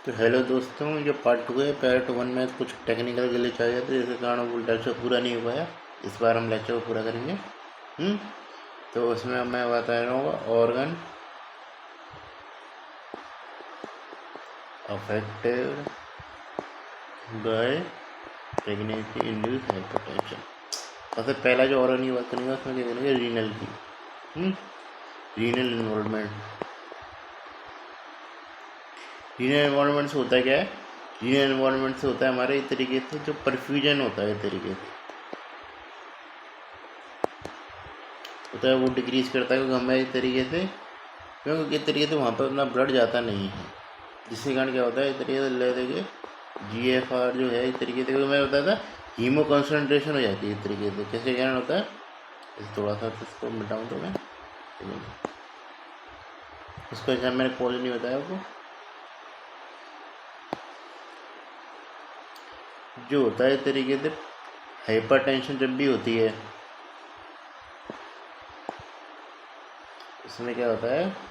तो हेलो दोस्तों, जो पार्ट 2 है। पार्ट 1 में कुछ टेक्निकल ग्लिच आ गया था, जिसके कारण वो लेक्चर पूरा नहीं हो पाया। इस बार हम लेक्चर को पूरा करेंगे। तो उसमें मैं बता रहा हूँ organ affected by pregnancy induce hypertension. सबसे पहला जो ऑर्गन की बात करेंगे उसमें क्या करेंगे, रीनल की। Renal involvement. रीनल इन्वॉल्वमेंट से होता है क्या है, रीनल इन्वॉल्वमेंट से होता है हमारे इस तरीके से जो परफ्यूजन होता है, इस तरीके से होता है, वो डिक्रीज करता है। क्योंकि हमें इस तरीके से, क्योंकि इस तरीके से वहाँ पर उतना ब्लड जाता नहीं है, जिसके कारण क्या होता है, इस तरीके से ले देखिए GFR जो है इस तरीके से, मैं बताया था, हीमो कॉन्सेंट्रेशन हो जाती है इस तरीके से। कैसे कारण होता है, इस थोड़ा सा इसको मिटाऊँ तो मैं इसको एग्जाम मैंने कॉलेज नहीं बताया आपको। जो होता है इस तरीके से हाइपरटेंशन जब भी होती है, इसमें क्या होता है,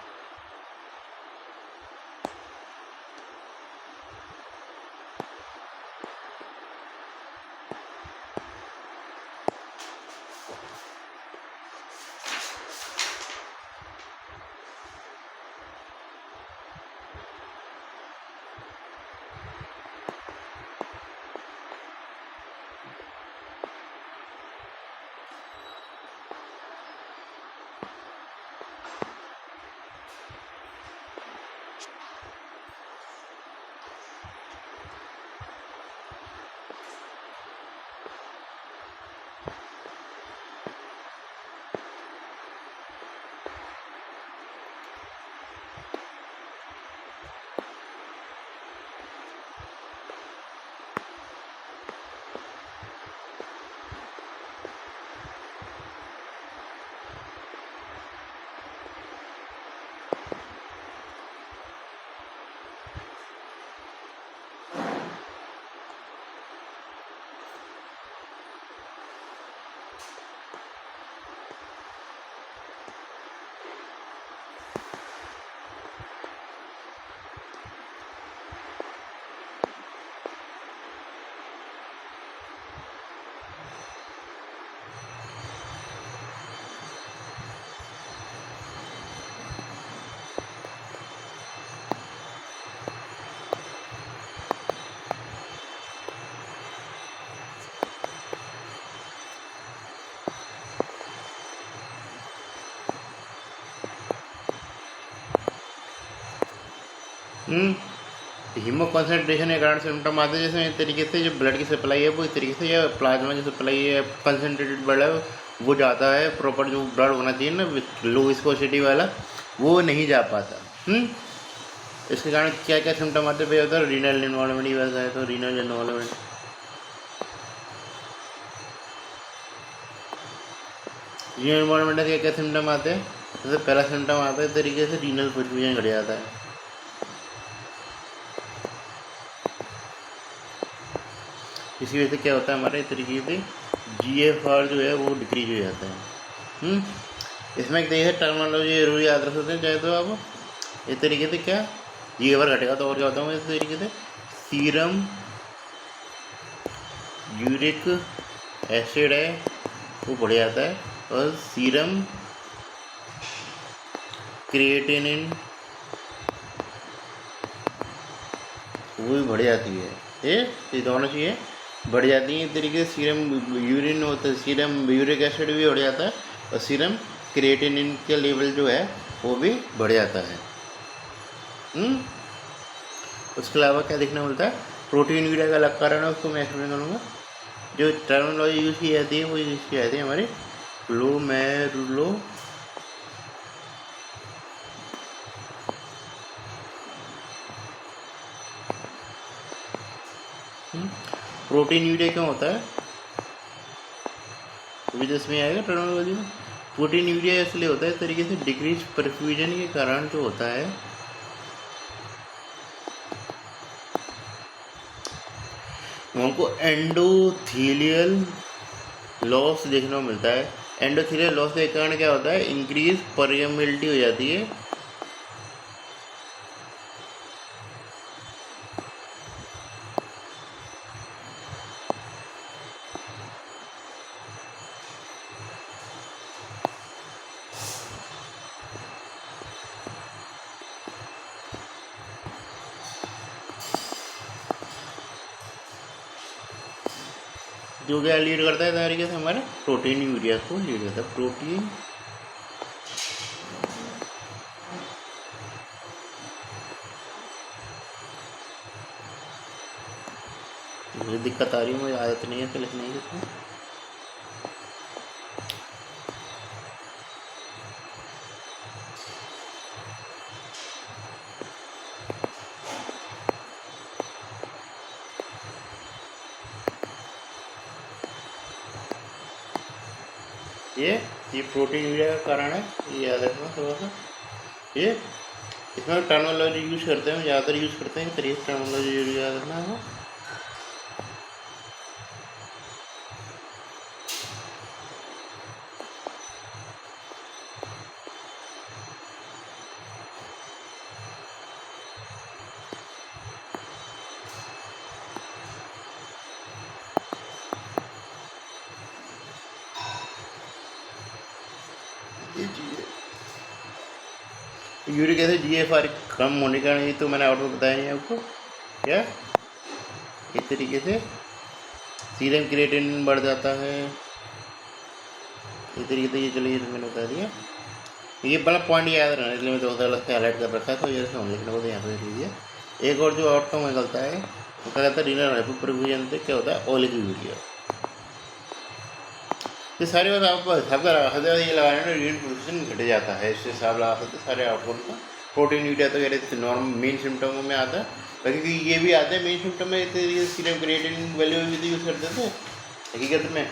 हीमो कॉन्सेंट्रेशन के कारण सिम्टम आते हैं। जैसे इस तरीके से जो ब्लड की सप्लाई है वो इस तरीके से, या प्लाज्मा की सप्लाई है, कंसेंट्रेटेड ब्लड है वो जाता है, प्रॉपर जो ब्लड होना चाहिए ना, लो विस्कोसिटी वाला, वो नहीं जा पाता। इसके कारण क्या क्या सिम्टम आते हैं होता है, रीनल इन्वॉल्वमेंट ही वैसा है। तो रीनल इन्वॉल्वमेंट, रीनल इन्वॉल्वमेंट के क्या क्या सिम्टम आते हैं। जैसे पहला सिम्टम आता है इस तरीके से, रीनल परफ्यूजन घट जाता है। इसी वजह से क्या होता है, हमारे इस तरीके से GFR जो है वो डिक्रीज हो जाता है। इसमें देखिए टर्मिनोलॉजी जरूरी याद रख सकते हैं, चाहे तो आप इस तरीके से क्या GFR घटेगा तो और क्या होता है इस तरीके से, सीरम यूरिक एसिड है वो बढ़ जाता है, और सीरम क्रिएटिनिन वो भी बढ़ जाती है। ये दोनों चीज़ें बढ़ जाती हैं इस तरीके से। सीरम यूरिन होता है, सीरम यूरिक एसिड भी बढ़ जाता है, और सीरम क्रिएटिनिन का लेवल जो है वो भी बढ़ जाता है। उसके अलावा क्या देखने मिलता है, प्रोटीन यूरिया का अलग कारण है, उसको मैं एक्सप्लेन करूँगा। जो टर्मिनोलॉजी यूज़ की जाती है वो यूज़ की जाती है हमारी ग्लोमेरुलो प्रोटीन यूरिया क्यों होता है, विदेश में आएगा टर्मिनोलॉजी में। प्रोटीन यूरिया इसलिए होता है इस तरीके से, डिक्रीज परफ्यूजन के कारण जो होता है, हमको एंडोथीलियल लॉस देखने को मिलता है। एंडोथीलियल लॉस के कारण क्या होता है, इंक्रीज परमेबिलिटी हो जाती है, जो क्या लीड करता है तरीके से हमारे प्रोटीन यूरिया को लीड करता है। प्रोटीन मुझे दिक्कत आ रही है, मुझे आदत नहीं है तो लिखने की इसमें। ये प्रोटीन यूरिया का कारण है, ये याद रखना थोड़ा सा। ये इसमें टर्मिनोलॉजी यूज करते हैं, ज़्यादातर यूज करते हैं तरीके टर्मिनोलॉजी याद रखना है। यूरिक एसिड GFR कम होने का नहीं, तो मैंने आउटपुट बताया नहीं आपको क्या। इस तरीके से सीरम क्रिएटिनिन बढ़ जाता है, इस तरीके से। ये चलिए तो मैंने बता दिया, ये बड़ा पॉइंट याद रखना, इसलिए मैं तो अलग से हाईलाइट कर रखा है, तो ये हम लिखने को तो यहाँ पे लीजिए। एक और जो आउटकम निकलता है वो क्या कहता है, रीनल हाइपोपरफ्यूजन से क्या होता है, ओलिगोयूरिया। ये सारे बात आपको हिसाब का ये लगाने में यूरिन प्रोडक्शन घट जाता है, इससे हिसाब लगा सकते सारे आउटपुट का। प्रोटीन यूरिया तो कह रहे थे नॉर्मल मेन सिम्टमों में आता है, बाकी ये भी आते हैं मेन सिम्टम में। इस तरीके से सीरम क्रिएटिनिन वैल्यू भी तो यूज़ करते थे हकीकत में,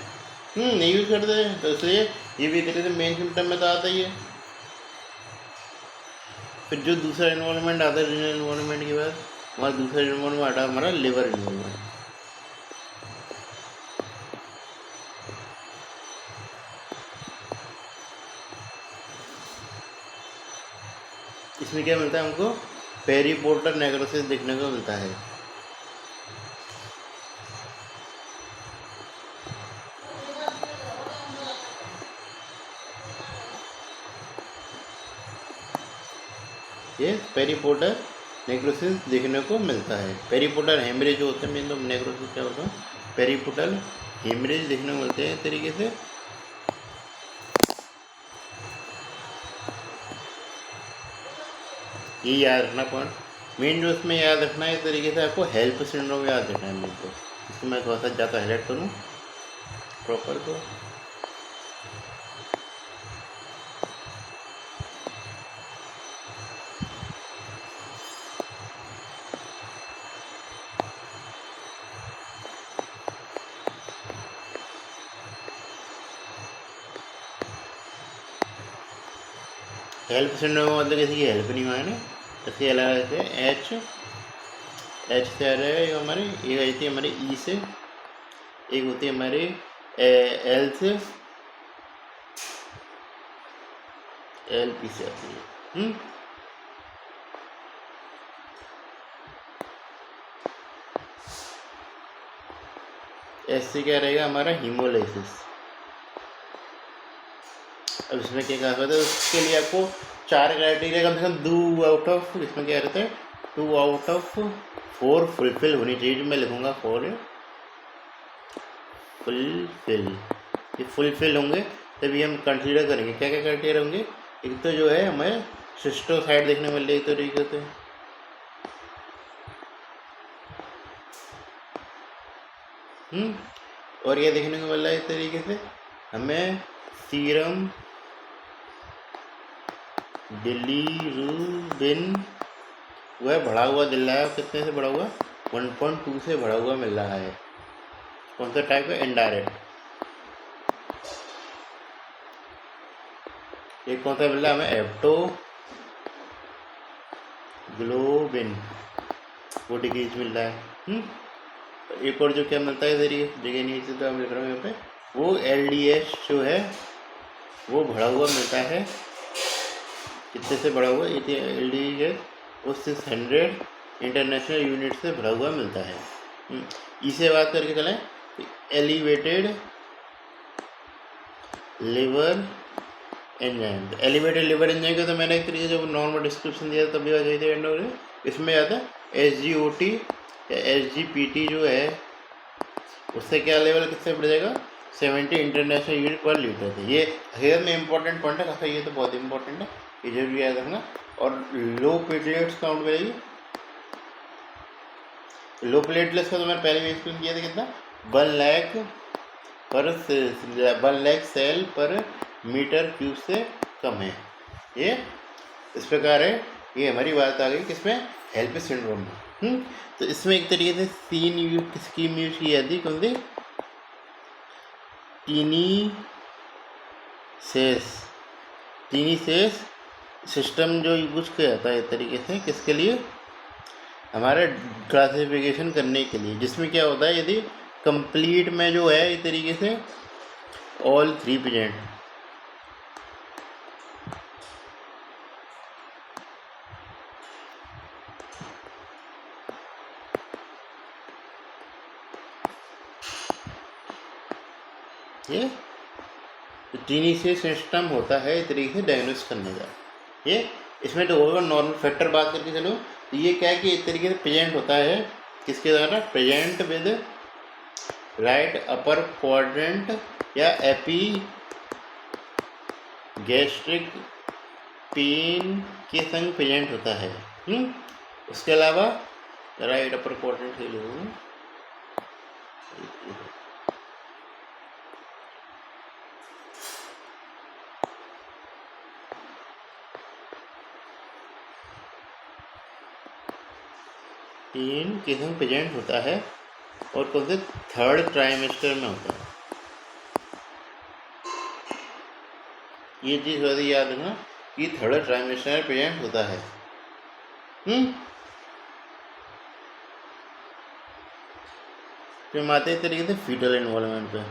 नहीं यूज़ करते, तो इसलिए ये भी तरीके से मेन सिम्टम में तो आता ही है। फिर जो दूसरा इन्वॉल्वमेंट आता है रीनल इन्वॉल्वमेंट के बाद, हमारा दूसरा इन्वॉल्वमेंट आता है हमारा लिवर इन्वॉल्वमेंट। इसमें क्या मिलता है हमको, पेरीपोर्टल नेक्रोसिस देखने को मिलता है। ये पेरीपोर्टल नेक्रोसिस देखने को मिलता है। पेरीपोर्टल हेमरेज जो होते हैं, मेन तो नेक्रोसिस क्या होता है, पेरीपोर्टल हेमरेज देखने को मिलते हैं इस तरीके से। ये याद रखना पॉइंट मेन, जो इसमें याद रखना है इस तरीके से आपको हेल्प सिंड्रोम याद रखना है मेन। तो इसको मैं थोड़ा सा ज़्यादा हाईलाइट करूँ प्रॉपर। तो हेल्प सिंड्रोम मतलब किसी की हेल्प नहीं हुआ है ना, इसके अलावा से एच से आ रहा है हमारे, एक आई थी हमारे ई से, एक होती है हमारे एल से, एल पी से आती है। एस से क्या रहेगा हमारा, हीमोलाइसिस। अब इसमें क्या कहा था, उसके लिए आपको 4 क्राइटेरिया कम से कम 2 आउट ऑफ, इसमें क्या रहता है 2 आउट ऑफ 4 फुलफिल होनी चाहिए। जो मैं लिखूँगा 4 फुलफिल, ये फुलफिल होंगे तभी हम कंसीडर करेंगे। क्या क्या क्राइटेरिया होंगे, एक तो जो है हमें सिस्टोसाइड देखने को मिल रही तरीके से, और ये देखने को मिल रहा है इस तरीके से हमें सीरम बिलीरुबिन वह बढ़ा हुआ दिल रहा है। कितने से बढ़ा हुआ, 1.2 से बढ़ा हुआ मिल रहा है। कौन सा टाइप है, इनडायरेक्ट। एक कौन सा मिल रहा है हमें, एप्टोग्लोबिन, वो डिक्रीज मिल रहा है। एक और जो क्या मिलता है इधर, जगह नहीं तो हम लिख रहे हैं यहाँ पे, वो LDH जो है वो बढ़ा हुआ मिलता है। कितने से बढ़ा हुआ, LDH वो 600 इंटरनेशनल यूनिट से बढ़ा हुआ मिलता है। इसे बात करके चलें, elevated liver enzyme. Elevated liver enzyme का तो मैंने एक तरीके से जो नॉर्मल डिस्क्रिप्शन दिया तभी आ जाती है। इसमें आता है SGOT या SGPT जो है उससे क्या लेवल किससे बढ़ जाएगा, 70 इंटरनेशनल यूनिट पर लीटर थे। ये हेयर में इंपॉर्टेंट पॉइंट है काफ़ी, ये तो बहुत इंपॉर्टेंट है, ये जरूर याद रखना। और लो प्लेटलेट्स काउंट करेगी, लो प्लेटलेट्स का तो मैंने पहले भी एक्सप्लेन किया था, कितना 1 लाख पर 1 लाख सेल पर मीटर क्यूब से कम है। ये इस प्रकार है। ये हमारी बात आ गई किसमें, हेल्प सिंड्रोम में। तो इसमें एक तरीके से स्कीम यूज की जाती है, कौन सी, टीनीसेस सिस्टम जो यूज किया जाता है एक तरीके से, किसके लिए, हमारे क्लासिफिकेशन करने के लिए, जिसमें क्या होता है, यदि कंप्लीट में जो है एक तरीके से ऑल 3 प्रेजेंट, ये टीनीसेस सिस्टम होता है एक तरीके से डायग्नोस करने का। ये इसमें तो होगा नॉर्मल फैक्टर बात करके चलो, तो ये क्या है कि एक तरीके से प्रेजेंट होता है किसके द्वारा, present with right upper quadrant या एपी गैस्ट्रिक पेन के संग प्रेजेंट होता है। उसके अलावा राइट अपर क्वाड्रेंट से लोगों पेन के संग प्रेजेंट होता है, और कौन से, 3rd ट्राइमेस्टर में होता है। ये चीज़ वैसे याद रखना कि 3rd ट्राइमेस्टर में प्रेजेंट होता है। फिर हम आते हैं तरीके से फीटल इन्वॉल्वमेंट पे।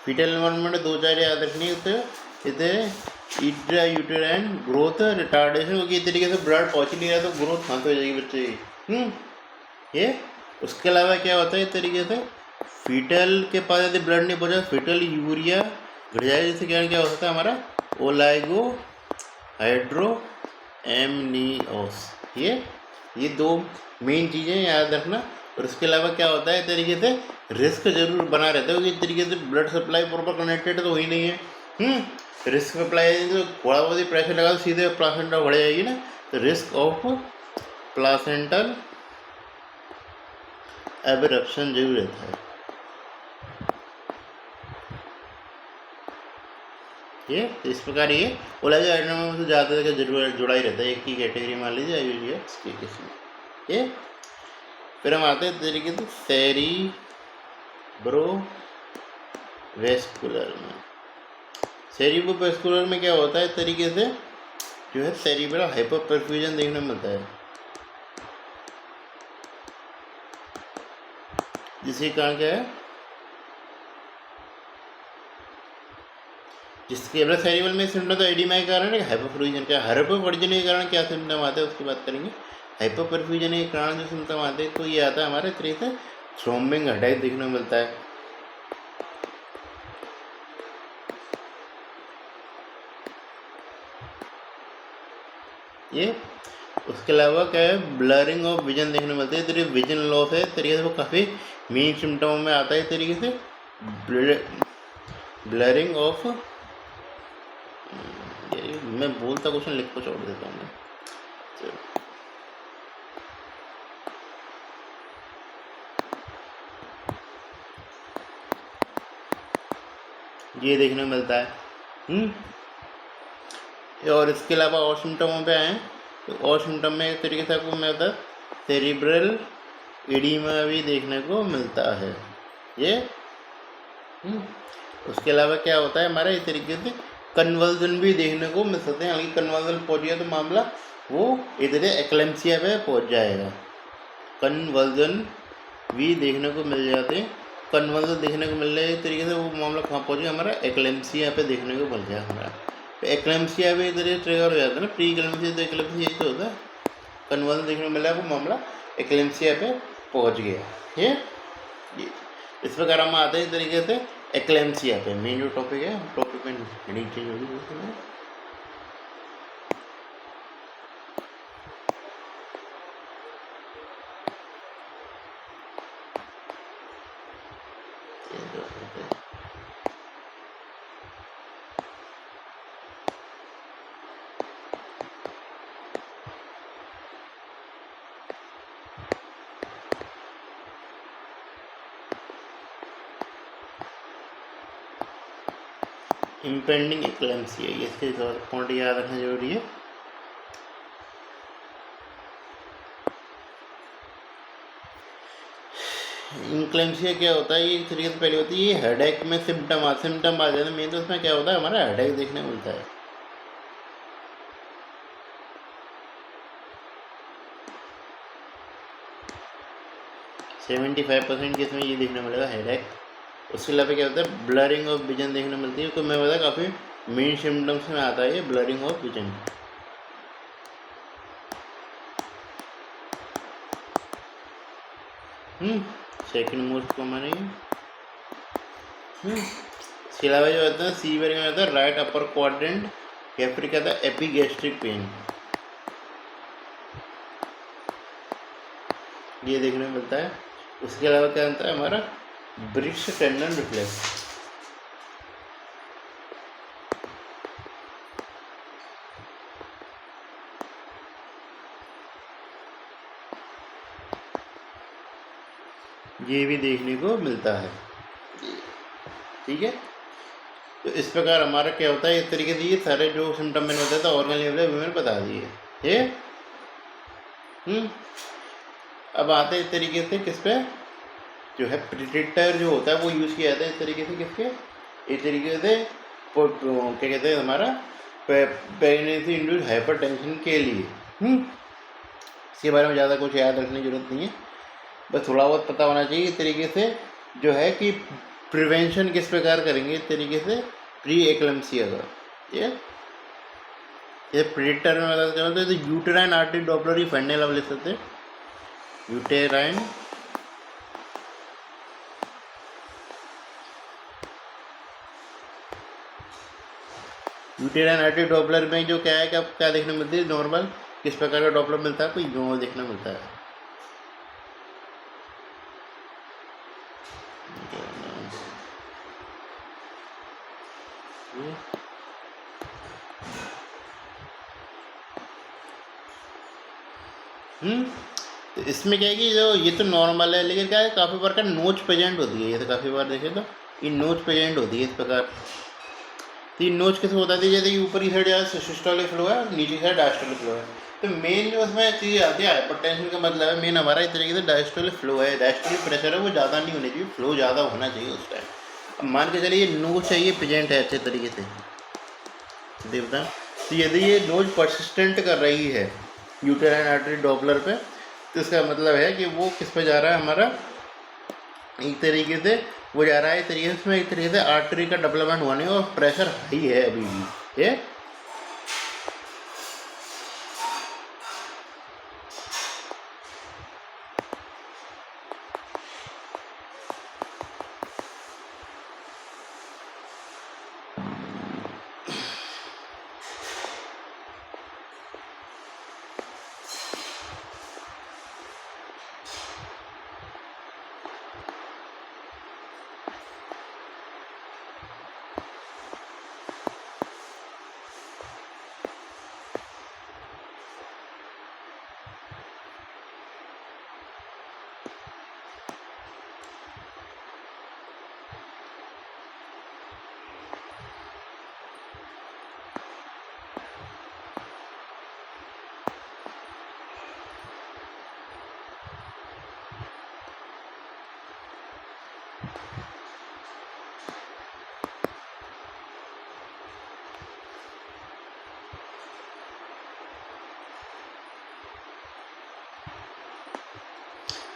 फीटल इन्वॉल्वमेंट में 2 चीज़ें याद रखनी होते हैं, इधर इंट्रा यूटेराइन ग्रोथ रिटार्डेशन, क्योंकि इस तरीके से ब्लड पहुँच नहीं रहा तो ग्रोथ कहाँ पे हो जाएगी बच्चे की। ये उसके अलावा क्या होता है इस तरीके से, फीटल के पास यदि ब्लड नहीं पहुँचा, फीटल यूरिया घट जाएगा, जिससे क्या हो सकता है हमारा ओलाइगो हाइड्रो एमनियोस। ये 2 मेन चीज़ें याद रखना। और इसके अलावा क्या होता है तरीके से रिस्क जरूर बना रहता है, क्योंकि तरीके से ब्लड सप्लाई प्रॉपर कनेक्टेड तो ही नहीं है। रिस्क सप्लाई तो थोड़ा बहुत ही प्रेशर लगा तो सीधे प्लासेंटा बढ़ जाएगी ना, तो रिस्क ऑफ प्लासेंटल एबरप्शन जरूर रहता है। ये तो इस प्रकार ये ओलाइगो हाइड्रोम से ज़्यादा जरूर जुड़ा ही रहता है, एक ही कैटेगरी मान लीजिए आयुर्वेद इसके केस में। ये फिर हम आते हैं तरीके से सेरिब्रोवैस्कुलर में। सेरिब्रोवैस्कुलर में क्या होता है तरीके से जो है सेरिब्रल हाइपरपर्फ्यूजन देखने को मिलता है, जिसके कारण क्या है, जिसके मतलब सेरिब्रल में सिम्टम तो एडिमा के कारण है, हाइपरपर्फ्यूजन का, हाइपरपर्फ्यूजन के कारण क्या सिम्टम आते हैं उसकी बात करेंगे। हाइपरपर्फ्यूजन के कारण जो सिम्टम आते हैं तो ये आता है हमारे तरीके से थ्रोम्बिंग हेडेक देखने को मिलता है। ये उसके अलावा क्या है, ब्लरिंग ऑफ विजन देखने को मिलता है, तरीके विजन लॉस है तरीके से वो काफ़ी मेन सिम्टमों में आता है तरीके से ब्लरिंग ऑफ, मैं बोलता क्वेश्चन लिख को छोड़ देता हूँ मैं। ये देखने को मिलता है। और इसके अलावा और सिम्टमों पे आए तो और सिम्टम में एक तरीके से आपको मैं बता सेरिब्रल एडिमा भी देखने को मिलता है। ये उसके अलावा क्या होता है हमारा इस तरीके से कन्वर्जन भी देखने को मिल सकते हैं, हालांकि कन्वर्जन पहुँच गया तो मामला वो इधर एक्लेम्सिया पे पहुँच जाएगा। कन्वर्जन भी देखने को मिल जाते हैं, कन्वर्जन देखने को मिल रहे तरीके से वो मामला कहाँ पहुँच गया हमारा एक्लेम्सिया पे देखने को मिल गया हमारा। तो एक्लेम्सिया भी इधर ट्रिगर हो जाता है ना, प्री एक्लेम्सिया तो एक्लेम्सिया यही तो होता है, कन्वर्जन देखने को मिल रहा है वो मामला एक्लेम्सिया पे पहुँच गया। ये इस प्रकार हम आते हैं तरीके से एक्लेम्सिया पे। मेन जो टॉपिक है टॉपिक में हेडिंग चेंज होगी। इम्पेंडिंग एक्लेम्सी है, इसके पॉइंट याद रखना जरूरी है। इंक्लेम्सिया क्या होता है, ये एक तरीके से पहले होती है, ये हेडेक में सिम्टम आ जाते हैं मेन, तो उसमें क्या होता है हमारा हेडेक देखने को मिलता है। 75% केस में ये देखने मिलेगा हेडेक। उसके अलावा क्या होता है, ब्लरिंग ऑफ विजन देखने मिलती है, तो मैं बता काफ़ी मेन सिम्टम्स में आता है ये blurring of vision. Second most common है। इसके अलावा जो होता है सीवियर में होता है राइट अपर क्वाड्रेंट या फिर क्या होता है एपिगैस्ट्रिक पेन, ये देखने को मिलता है। उसके अलावा क्या होता है हमारा ब्रिक्स टेंडन रिफ्लेक्स, ये भी देखने को मिलता है। ठीक है, तो इस प्रकार हमारा क्या होता है, इस तरीके से ये सारे जो सिम्टम मैंने बताया था ऑर्गन लेवल मैंने बता दिए। ठीक, अब आते हैं इस तरीके से किस पे, जो है प्रिडिक्टर जो होता है वो यूज़ किया जाता है इस तरीके से किसके, इस तरीके से क्या कहते हैं हमारा प्रेगनेंसी इंड्यूस्ड हाइपरटेंशन के लिए। इसके बारे में ज़्यादा कुछ याद रखने की जरूरत नहीं है, बस थोड़ा बहुत पता होना चाहिए इस तरीके से जो है कि प्रिवेंशन किस प्रकार करेंगे इस तरीके से प्री एक्लेम्सिया का। ये प्रिडिक्टर में बताते हैं तो यूटेराइन आर्टरी डॉपलर ही फंडे लेवल ले सकते हैं। यूटेराइन आर्टरी डॉपलर में जो क्या है कि क्या देखने मिलती है, नॉर्मल किस प्रकार का डॉपलर मिलता है, कोई यूं देखने मिलता है। तो इसमें क्या है कि जो ये तो नॉर्मल है, लेकिन क्या है काफ़ी बार का नोच प्रेजेंट होती है, ये तो काफ़ी बार देखे तो ये नोच प्रेजेंट होती है इस प्रकार। तो ये नोच किस होता है, जैसे कि ऊपर की साइड ज़्यादा सिस्टोलिक फ्लो है और नीचे की साइड डायस्टोलिक फ्लो है। तो मेन जो उसमें चीज़ आती है हाइपरटेंशन का मतलब है मेन हमारा इस तरीके से डायस्टोलिक फ्लो है, डायस्टोलिक प्रेशर है वो ज़्यादा नहीं होना चाहिए, फ्लो ज़्यादा होना चाहिए उस टाइम। अब मान के चलिए ये नोच है, ये प्रेजेंट है अच्छे तरीके से देवता। तो यदि ये नोच परसिस्टेंट कर रही है यूटेराइन आर्टरी डॉपलर पे, तो इसका मतलब है कि वो किस पे जा रहा है हमारा, एक तरीके से वो जा रहा है इस तरीके से, इसमें एक तरीके से आर्टरी का डेवलपमेंट हुआ नहीं और प्रेशर हाई है अभी भी। ये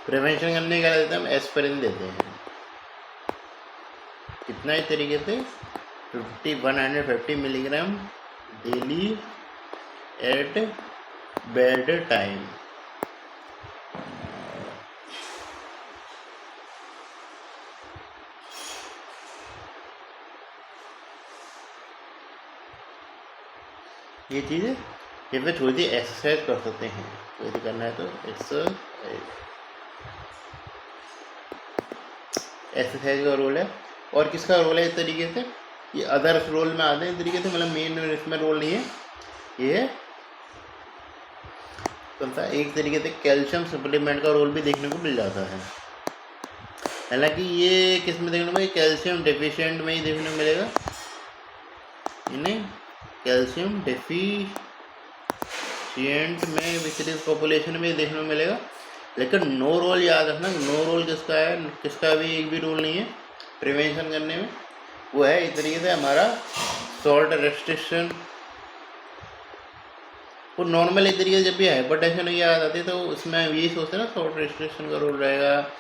प्रिवेंशन करने का देते हैं हम एस्पिरिन देते हैं, कितना इस तरीके से 150 milligram daily at bedtime. ये चीज़ ये पे थोड़ी सी एक्सरसाइज कर सकते हैं, यदि करना है तो एक्सरसाइज का रोल है। और किसका रोल है इस तरीके से, ये अदर्स रोल में आते हैं इस तरीके से, मतलब मेन इसमें रोल नहीं है। ये कौन सा, एक तरीके से कैल्शियम सप्लीमेंट का रोल भी देखने को मिल जाता है। हालांकि ये किस में देखने को मिलेगा, कैल्शियम डेफिशिएंट में ही देखने को मिलेगा। इन्हें कैल्शियम डेफिशिएंट में विचलित पॉपुलेशन में देखने को मिलेगा। लेकिन नो रोल याद रखना, नो रोल किसका है, किसका भी एक भी रोल नहीं है प्रिवेंशन करने में। वो है इस तरीके से हमारा सॉल्ट रेस्ट्रिक्शन। वो नॉर्मल इस तरीके से जब भी हाइपरटेंशन की याद आती है तो उसमें यही सोचते हैं ना, सॉल्ट रेस्ट्रिक्शन का रोल रहेगा,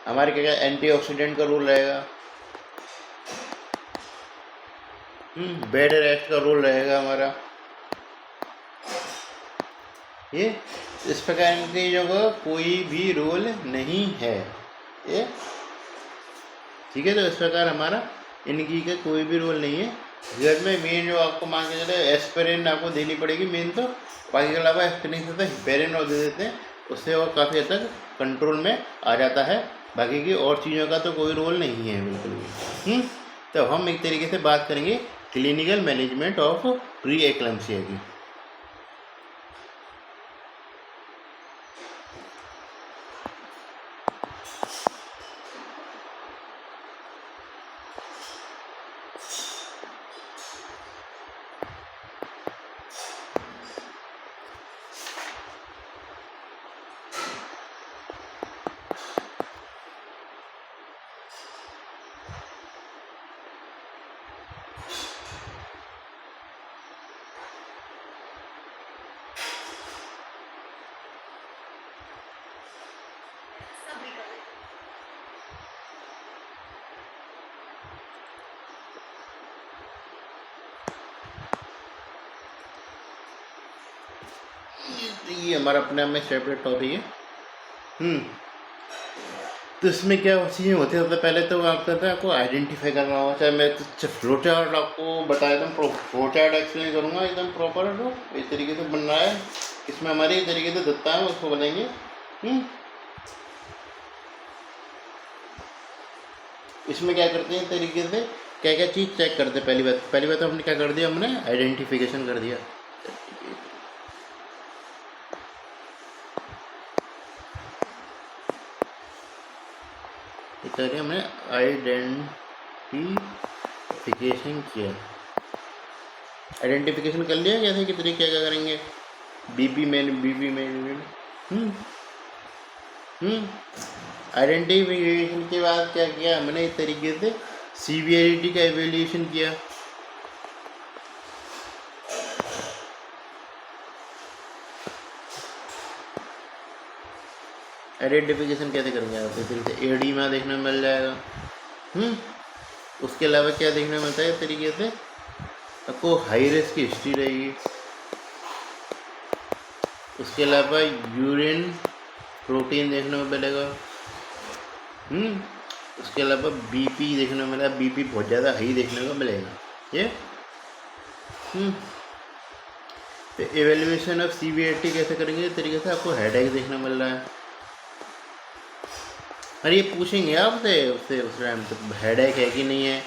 हमारे क्या एंटीऑक्सीडेंट का रोल रहेगा, बेड रेस्ट का रोल रहेगा हमारा। ये इस प्रकार की चीज़ों का कोई भी रोल नहीं है ये, ठीक है। तो इस प्रकार हमारा इनकी का कोई भी रोल नहीं है। घर में मेन जो आपको मान के चले एस्पिरिन आपको देनी पड़ेगी मेन, तो बाकी के अलावा एस्पिरिन से हिपेरिन और दे देते हैं, उससे और काफ़ी हद तक कंट्रोल में आ जाता है। बाकी की और चीज़ों का तो कोई रोल नहीं है बिल्कुल भी। तो हम एक तरीके से बात करेंगे clinical management of pre eclampsia की। ये हमारा अपने आप में सेपरेट टॉपिक है। तो इसमें क्या चीज़ें होती है, सबसे पहले तो आपको आइडेंटिफाई करना होगा। चाहे मैं तो फ्लो चार्ट आपको बताया, एकदम फ्लो चार्ट एक्सप्लेन करूँगा एकदम प्रॉपर, तो इस तरीके से बनना है। इसमें हमारी इस तरीके से दत्ता है, उसको बनाएंगे। इसमें क्या करते हैं तरीके से, क्या क्या चीज़ चेक करते हैं। पहली बात तो हमने क्या कर दिया, हमने आइडेंटिफिकेशन कर दिया। हमने आइडेंटिफिकेशन किया, आइडेंटिफिकेशन कर लिया कैसे कि तरीके क्या करेंगे, बीपी में आइडेंटिफिकेशन के बाद क्या किया हमने, इस तरीके से सीवियरिटी का एवेल्यूएशन किया। आइडेंटिफिकेशन कैसे करेंगे आप, इस तरीके से एडीमा देखने में मिल जाएगा। उसके अलावा क्या देखने में मिलता है, इस तरीके से आपको हाई रिस्क की हिस्ट्री रहेगी। उसके अलावा यूरिन प्रोटीन देखने को मिलेगा। उसके अलावा बीपी देखने को मिलेगा, बीपी बहुत ज़्यादा हाई देखने को मिलेगा ये। तो एवेल्यूएशन ऑफ सीवियरिटी कैसे करेंगे, इस तरीके से आपको हेडेक देखने को मिल रहा है। अरे ये पूछेंगे आपसे उससे उस टाइम तो हेडेक है कि नहीं है,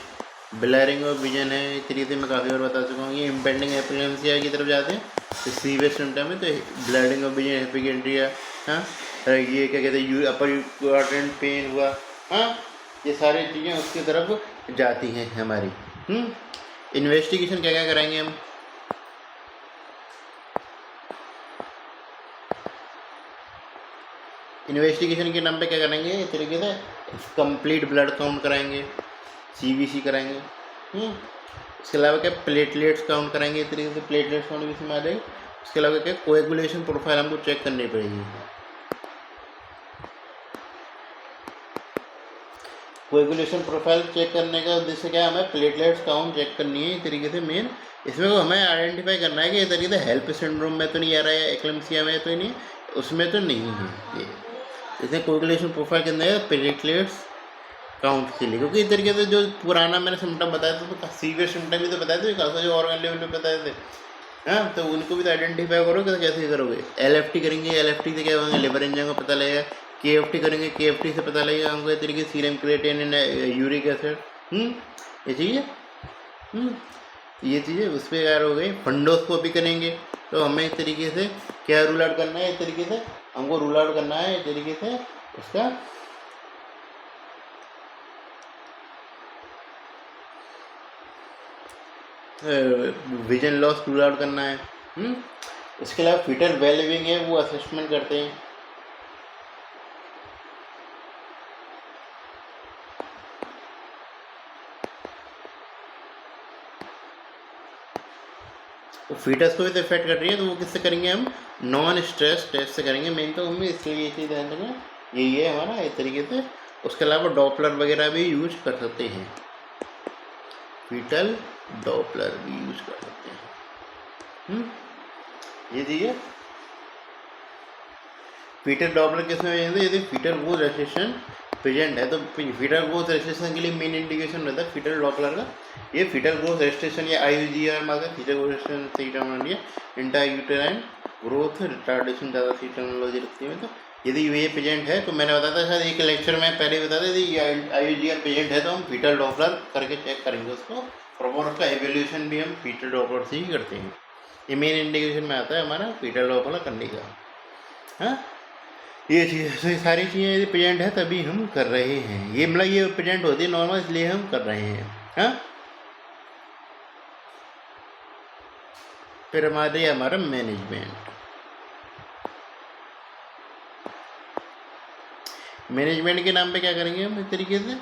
ब्लरिंग ऑफ विजन है, इस तरीके से मैं काफ़ी बार बता चुका हूँ। ये इम्पेंडिंग एपिलेम्सिया की तरफ जाते हैं तो सीवियर सिम्टम है, तो ब्लडिंग ऑफ विजन, एपिगेंट्रिया, हाँ, ये क्या कहते हैं, अपर क्वाड्रेंट पेन हुआ, हाँ, ये सारी चीज़ें उसकी तरफ जाती हैं हमारी। इन्वेस्टिगेशन क्या क्या कराएंगे हम, इन्वेस्टिगेशन के नाम पे क्या करेंगे, इस तरीके से कंप्लीट ब्लड काउंट कराएंगे, सीबीसी कराएंगे। उसके अलावा क्या प्लेटलेट्स काउंट कराएंगे, इस तरीके से प्लेटलेट्स काउंट भी इसमें आ जाएगी। उसके अलावा क्या कोएगुलेशन प्रोफाइल हमको चेक करनी पड़ेगी। कोएगुलेशन प्रोफाइल चेक करने का उद्देश्य क्या है, हमें प्लेटलेट्स काउंट चेक करनी है इस तरीके से मेन। इसमें को हमें आइडेंटिफाई करना है कि इस तरीके से हेल्प सिंड्रोम में तो नहीं आ रहा है, एक्लेम्सिया में तो नहीं, उसमें तो नहीं है ये। इसमें कोएगुलेशन प्रोफाइल के अंदर प्लेटलेट्स काउंट के लिए, क्योंकि इस तरीके से जो पुराना मैंने सिम्टम बताया था तो सीवियर सिम्टम भी तो बताए थे, खासा जो ऑर्गन लेवल पे बताए थे, हाँ, तो उनको भी तो आइडेंटिफाई करोगे तो कैसे करोगे। एलएफटी करेंगे, एलएफटी से क्या होंगे, लिवर एंजाइम का पता लगेगा। केएफटी करेंगे, केएफटी से पता लगेगा हमको इस तरीके सीरम क्रिएटिनिन, यूरिक एसिड, ये चीज़ें, ये चीज़ें उस पर यार हो गई। फंडोस्कोपी करेंगे तो हमें इस तरीके से क्या रूल आउट करना है, इस तरीके से हमको रूल आउट करना है इस तरीके से उसका विजन लॉस रूल आउट करना है। इसके अलावा फीटल वेल लिविंग है, वो असेसमेंट करते हैं। तो फीटस को भी तो इफेक्ट कर रही है, तो वो किससे करेंगे हम? नॉन स्ट्रेस टेस्ट से करेंगे मेन तो हम, इसलिए ये चीज़ ध्यान रखना, यही है हमारा इस तरीके से। उसके अलावा डॉपलर वगैरह भी यूज कर सकते हैं, फीटल डॉपलर भी यूज कर सकते हैं। ये चीज़ है। फीटल डॉपलर किसमें है? यदि फीटल ग्रोथ रेस्ट्रिक्शन प्रेजेंट है तो फीटल ग्रोथ रेस्ट्रिक्शन के लिए मेन इंडिकेशन रहता है फीटल डॉपलर का। ये फीटल ग्रोथ रेस्ट्रिक्शन या IUGR marker, fetal growth restriction सही टर्मिनोलॉजी है। इंट्रायूटेराइन ग्रोथ रिटार्डेशन ज़्यादा सही टर्मिनोलॉजी रखती है। तो यदि ये प्रेजेंट है तो मैंने बताया था शायद एक लेक्चर में पहले बताया था, यदि IUGR प्रेजेंट है तो हम फीटल डॉपलर करके चेक करेंगे उसको। प्रॉपर उसका एवेल्यूशन भी हम फीटल डॉपलर से ही करते हैं। ये मेन इंडिकेशन में आता है हमारा फीटल डॉपलर करने का। हाँ, ये चीज़, तो ये सारी चीज़ें यदि प्रेजेंट है तभी हम कर रहे हैं। ये मतलब ये प्रेजेंट होती है नॉर्मल, इसलिए हम कर रहे हैं। हाँ, फिर हमारा मैनेजमेंट के नाम पे क्या करेंगे हम इस तरीके से?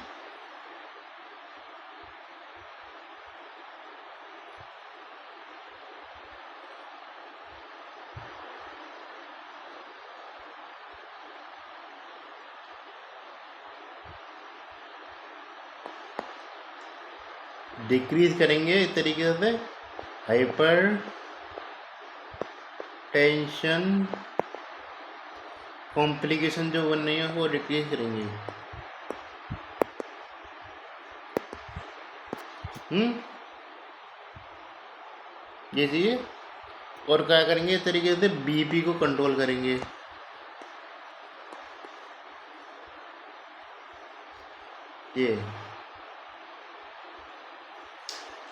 डिक्रीज करेंगे इस तरीके से, हाइपर टेंशन कॉम्प्लिकेशन जो बन रही है वो डिक्रीज करेंगे। ये चीज़। और क्या करेंगे इस तरीके से? BP को कंट्रोल करेंगे। ये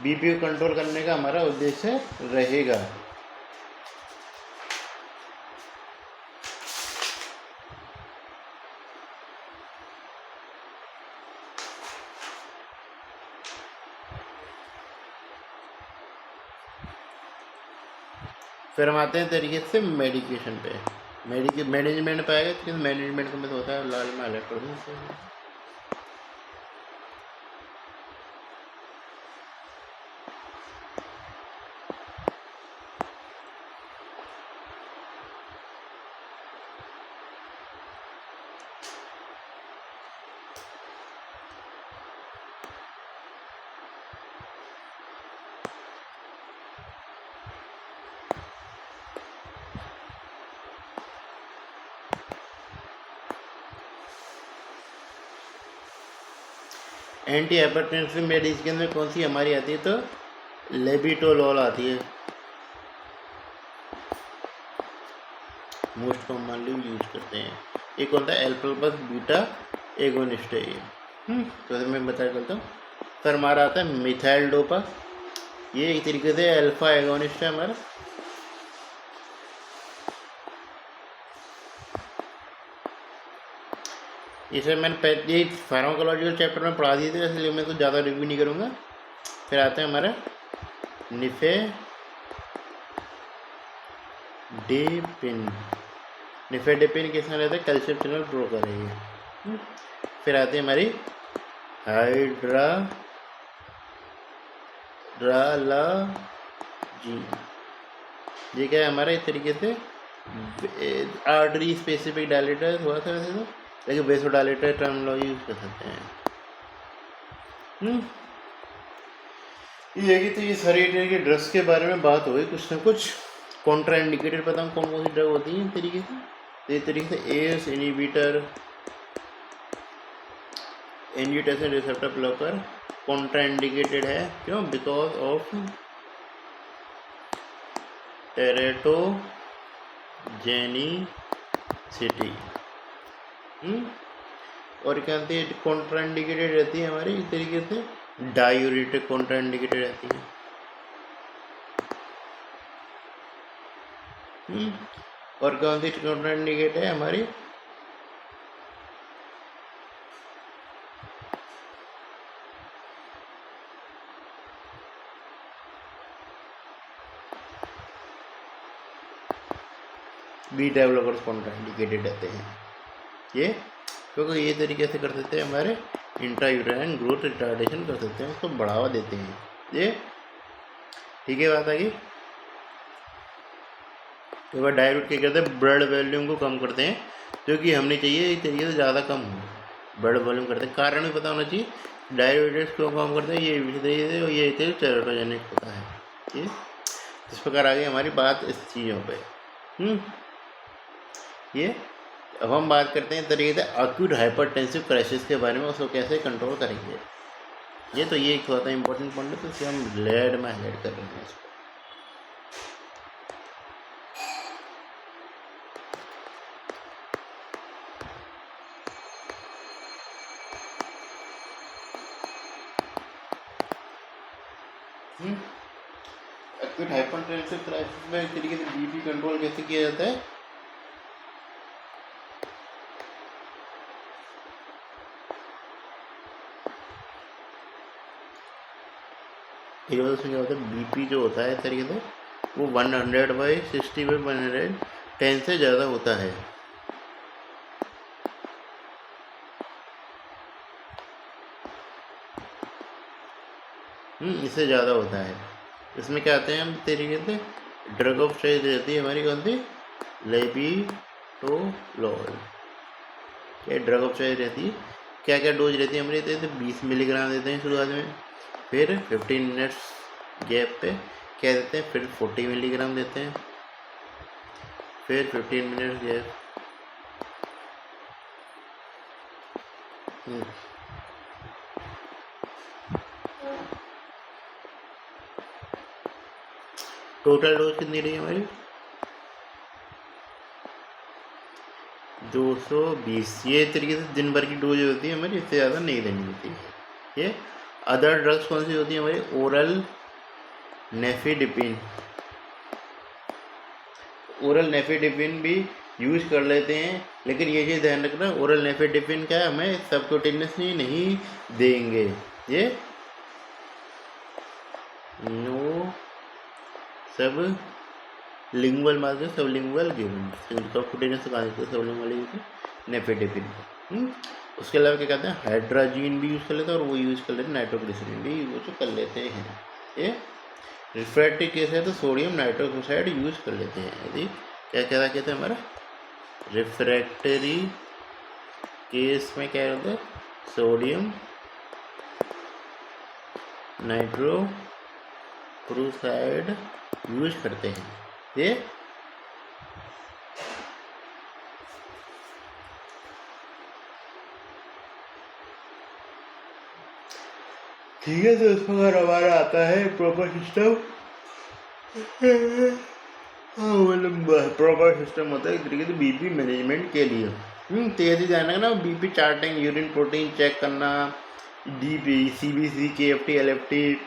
BP को कंट्रोल करने का हमारा उद्देश्य रहेगा। फिर हम आते हैं तरीके से मेडिकेशन पे, मैनेजमेंट पे आएगा। तो मैनेजमेंट का मतलब होता है, लाल में हाईलाइट कर दूँ। एंटी हाइपरटेंसिव मेडिसिन में कौन सी हमारी आती है? तो लेबिटोलॉल आती है, मोस्ट कॉमनली यूज करते हैं। एक होता है अल्फा प्लस बीटा एगोनिस्ट है ये। तो मैं बता करता हूँ। फिर हमारा आता है मिथाइल डोपा, ये एक तरीके से अल्फा एगोनिस्ट है हमारा। इसे मैंने पहले फार्माकोलॉजिकल चैप्टर में पढ़ा दिए थे, इसलिए मैं तो ज़्यादा रिव्यू नहीं करूँगा। फिर आते हैं हमारा निफेडेपिन किसमें रहता है? कैल्शियम चैनल ब्रोकर है ये। फिर आते हैं हमारी हाइड्रालाजी, ये क्या है हमारा इस तरीके से आर्टरी स्पेसिफिक डायलेटर हुआ था वैसे तो, लेकिन वेसोडायलेटर टर्मिनोलॉजी यूज कर सकते हैं। ये है कि तो ये सारी तरह के ड्रग्स के बारे में बात हो गई, कुछ ना कुछ कॉन्ट्रा इंडिकेटेड पता हूँ कौन कौन सी ड्रग होती है इस तरीके से। तो इस तरीके से ACE inhibitor, angiotensin receptor blocker Contra indicated है। क्यों? Because of teratogenicity. और क्या कहते हैं कॉन्ट्रा इंडिकेटेड रहती है हमारी इस तरीके से, डायूरेटिक कॉन्ट्रा इंडिकेटेड रहती है। और कौन सी कॉन्ट्रा इंडिकेटेड है हमारी? बी डेवलपर्स कॉन्ट्राइंडिकेटेड रहते हैं ये, क्योंकि ये तरीके से कर सकते हैं हमारे इंट्रायूटेराइन ग्रोथ रिटार्डेशन कर सकते हैं, उसको बढ़ावा देते हैं ये। ठीक है, बात आगे। एक बार डायरेक्ट क्या करते हैं, ब्लड वॉल्यूम को कम करते हैं, जो कि हमने चाहिए इस तरीके से ज़्यादा कम हो। ब्लड वॉल्यूम करते हैं, कारण भी पता होना चाहिए डायबिटीज क्यों कम करते हैं, ये तरीके से, ये टेराटोजेनिक होता है ये। इस प्रकार आ गई हमारी बात इस चीज़ों पे। ये अब हम बात करते हैं तरीके से अक्यूट हाइपरटेंसिव क्राइसिस के बारे में, उसको कैसे कंट्रोल करेंगे। ये तो ये एक थोड़ा सा इंपॉर्टेंट पॉइंट है, तो इसे हम लेड में हाईलाइट कर रहे हैं इसको। एक्यूट हाइपरटेंसिव क्राइसिस में एक तरीके से बीपी कंट्रोल कैसे किया जाता है। इस वजह से क्या होता है, बीपी जो होता है तरीके से वो 100/60/110 से ज़्यादा होता है। इससे ज़्यादा होता है। इसमें क्या आते हैं हम तरीके से, ड्रग ऑफ चॉइस रहती है हमारी कौन सी, लेबिटोलोल। क्या ड्रग ऑफ चॉइस रहती है, क्या क्या डोज रहती है हमारी, तो 20 मिलीग्राम देते हैं शुरुआत में, फिर 15 मिनट्स गैप पे क्या देते हैं, फिर 40 मिलीग्राम देते हैं, फिर 15 मिनट गैप। टोटल डोज कितनी रही हमारी, 220। ये तरीके से दिन भर की डोज होती है हमारी, इससे ज़्यादा नहीं देनी होती है ये। अदर ड्रग्स कौन सी होती है हमारी, ओरल नेफिडिपिन। ओरल नेफिडिपिन भी यूज कर लेते हैं, लेकिन ये चीज़ ध्यान रखना, ओरल नेफिडिपिन क्या है, हमें सबक्यूटेनियसली नहीं देंगे ये, नो सब लिंगुअल मार्कर, सब लिंगुअल गिवन, सबक्यूटेनियस कहा जाता है, सब लिंगुअल नेफिडिपिन। उसके अलावा क्या कहते हैं, हाइड्राजीन भी यूज़ कर लेते हैं, और वो यूज़ कर लेते हैं, नाइट्रोग्लिसरीन भी यूज कर लेते हैं ये। रिफ्रैक्टिव केस है तो सोडियम नाइट्रोक्साइड यूज कर लेते हैं। यदि क्या क्या कहते हैं हमारा, रिफ्रैक्टरी केस में क्या होता है, सोडियम नाइट्रोक्साइड यूज करते हैं ये। ठीक है, तो इसमें अगर हमारा आता है प्रॉपर सिस्टम, प्रॉपर सिस्टम होता है एक तरीके से बीपी मैनेजमेंट के लिए। तेजी जाना ना, BP charting, urine protein check करना, डीपी, सीबीसी, केएफटी, एलएफटी,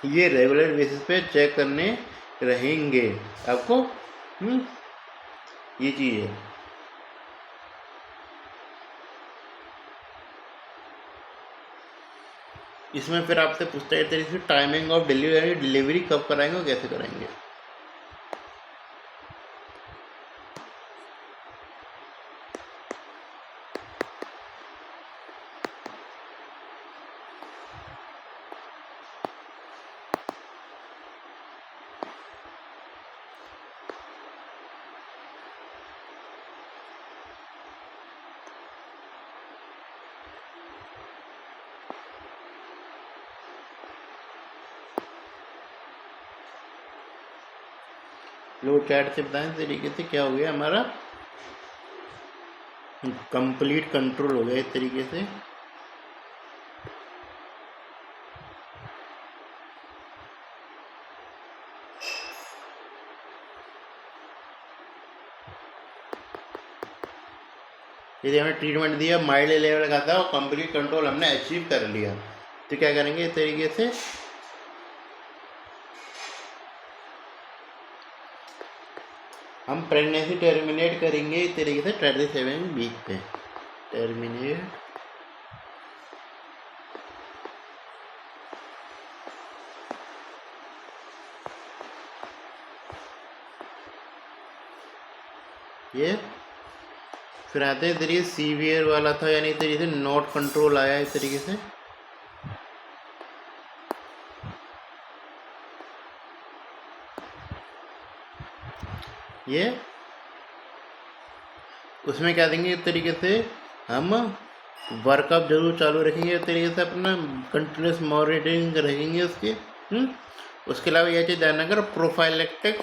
ये रेगुलर बेसिस पे चेक करने रहेंगे आपको। ये चीज़ है। इसमें फिर आपसे पूछता है तरीके से टाइमिंग ऑफ डिलीवरी, डिलीवरी कब कराएंगे और कैसे कराएंगे। लो चैट से बताएं तरीके से क्या हो गया हमारा, कंप्लीट कंट्रोल हो गया इस तरीके से। यदि हमें ट्रीटमेंट दिया, माइल्ड लेवल का था और कंप्लीट कंट्रोल हमने अचीव कर लिया, तो क्या करेंगे इस तरीके से, हम प्रेगनेंसी टर्मिनेट करेंगे इस तरीके से 37 वीक पे टर्मिनेट। ये फिर आते हैं तरीके सीवियर वाला था, यानी तरीके से नॉट कंट्रोल आया इस तरीके से। ये उसमें क्या देंगे इस तरीके से हम वर्कअप जरूर चालू रखेंगे इस तरीके से, अपना कंटिन्यूस मॉनिटरिंग रखेंगे उसके। उसके अलावा यह चीज़ ध्यान रखकर प्रोफाइलेक्टिक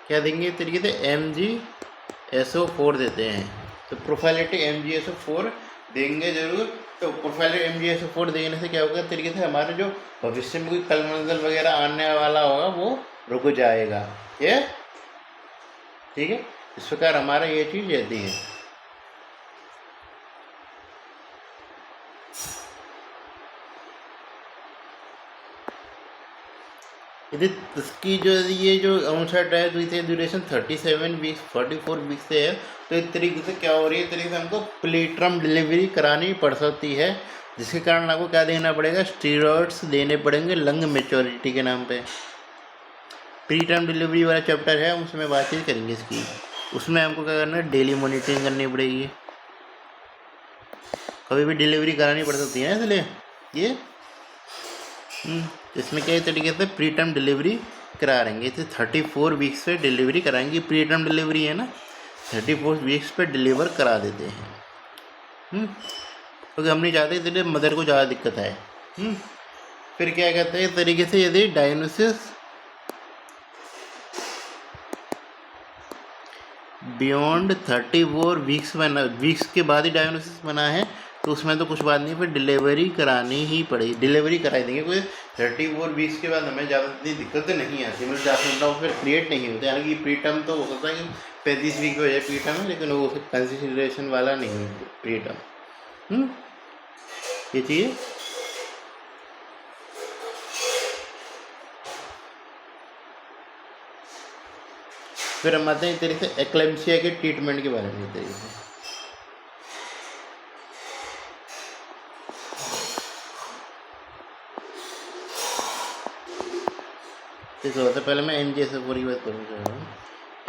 क्या देंगे इस तरीके से MgSO4 देते हैं। तो प्रोफाइलेक्टिक MgSO4 देंगे जरूर। तो प्रोफाइलेक्टिक MgSO4 देने से क्या होगा इस तरीके से हमारे जो भविष्य में कोई कल मंजल वगैरह आने वाला होगा वो रुक जाएगा। ये ठीक है, इस प्रकार हमारा ये चीज़ रहती है। यदि इसकी जो ये जो अनशर्ट है, तो इसे ड्यूरेशन 37 वीक्स 44 वीक्स से है। तो इस तरीके से क्या हो रही है, इस तरीके से हमको प्रीटर्म डिलीवरी करानी पड़ सकती है, जिसके कारण आपको क्या देना पड़ेगा, स्टीरॉइड्स देने पड़ेंगे लंग मेच्योरिटी के नाम पे। प्रीटर्म डिलीवरी वाला चैप्टर है, उसमें बातचीत करेंगे इसकी। उसमें हमको क्या करना है, डेली मॉनिटरिंग करनी पड़ेगी, कभी भी डिलीवरी करानी पड़ सकती है ना, इसलिए ये इसमें क्या तरीके से प्री टर्म डिलीवरी करा रहेंगे। इसे 34 वीक्स पे डिलीवरी कराएंगे। प्री टर्म डिलीवरी है ना, 34 वीक्स पे डिलीवर करा देते हैं। क्योंकि हम नहीं चाहते इसलिए मदर को ज़्यादा दिक्कत आए। फिर क्या कहते हैं इस तरीके से, यदि डायग्नोसिस बियॉन्ड 34 वीक्स के बाद ही डायग्नोसिस बना है, तो उसमें तो कुछ बात नहीं, फिर डिलीवरी करानी ही पड़ेगी, डिलीवरी कराई देंगे। कोई 34 वीक्स के बाद हमें ज़्यादा इतनी दिक्कत नहीं आती, मतलब ज़्यादा फिर क्रिएट नहीं होते। यानी कि प्री टर्म तो हो सकता है कि 35 वीक हो जाए प्री टर्म है, लेकिन वो कंसिडरेशन वाला नहीं है प्री टर्म। ये चीज़ फिर हम आते हैं इस तरीके से एक्लेम्सिया के ट्रीटमेंट के बारे में। इस तरीके से सबसे पहले मैं MgSO4 की बात करूँ चाह रहा हूँ।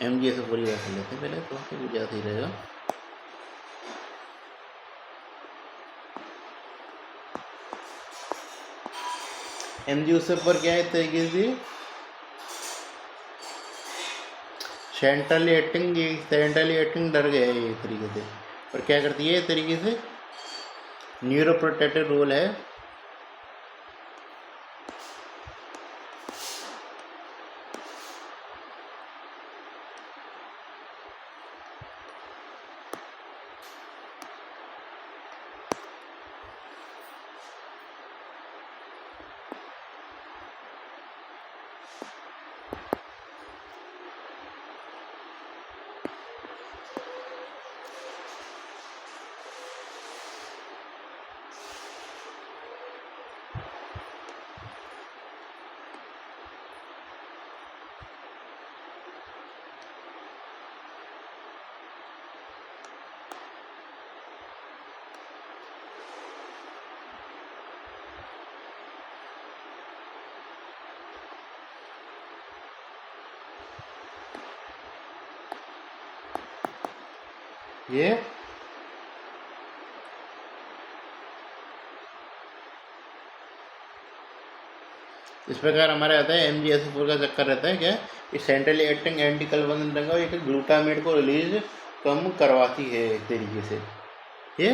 MgSO4 की बात कर लेते हैं पहले, तो कुछ ज़्यादा ही रहेगा। MgSO4 क्या है इस तरीके से, सेंट्रली एक्टिंग डर गया है ये तरीके से। और क्या करती है इस तरीके से, न्यूरोप्रोटेक्टिव रोल है। ये इस प्रकार हमारे आता है MgSO4 का चक्कर रहता है क्या, कि centrally acting anti convergent drug एक ग्लूटामेट को रिलीज कम करवाती है एक तरीके से। ये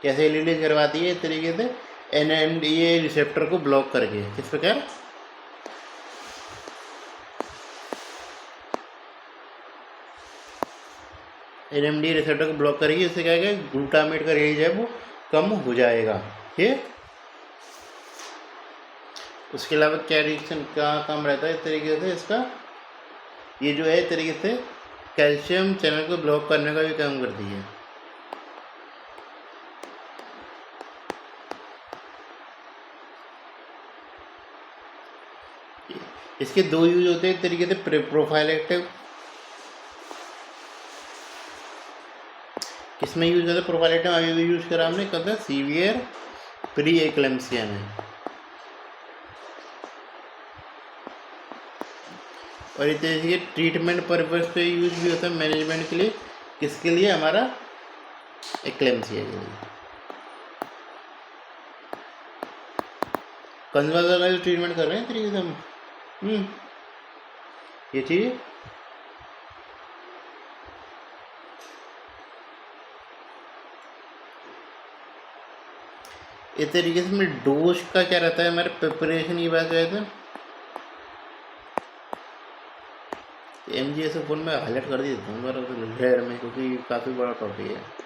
कैसे रिलीज करवाती है, इस तरीके से NMDA रिसेप्टर को ब्लॉक करके। किस प्रकार, NMDA रिसेप्टर को ब्लॉक करेगी, इससे क्या है, ग्लूटामेट का रिलीज है वो कम हो जाएगा। ये उसके अलावा क्या रिएक्शन का काम रहता है इस तरीके से इसका, ये जो है इस तरीके से कैल्शियम चैनल को ब्लॉक करने का भी काम करती है। इसके दो यूज होते हैं इस तरीके से, प्रोफाइलेक्टिव किसमें यूज होता है, प्रोफाइलेक्टिव अभी भी यूज करा हमने, कब सीवियर प्री एक्लेम्सिया में। और इस तरह के ट्रीटमेंट पर्पज पे यूज भी होता है मैनेजमेंट के लिए। किसके लिए? हमारा एक्लेम्सिया के लिए। कंजर्वेटिव का जो ट्रीटमेंट कर रहे हैं तरीके से हम ये चीज़ इस तरीके से मैं डोज का क्या रहता है हमारे प्रिपरेशन की बात करें तो MGS फोन में हाईलाइट कर देता हूँ रेड में, क्योंकि काफ़ी बड़ा टॉपिक है।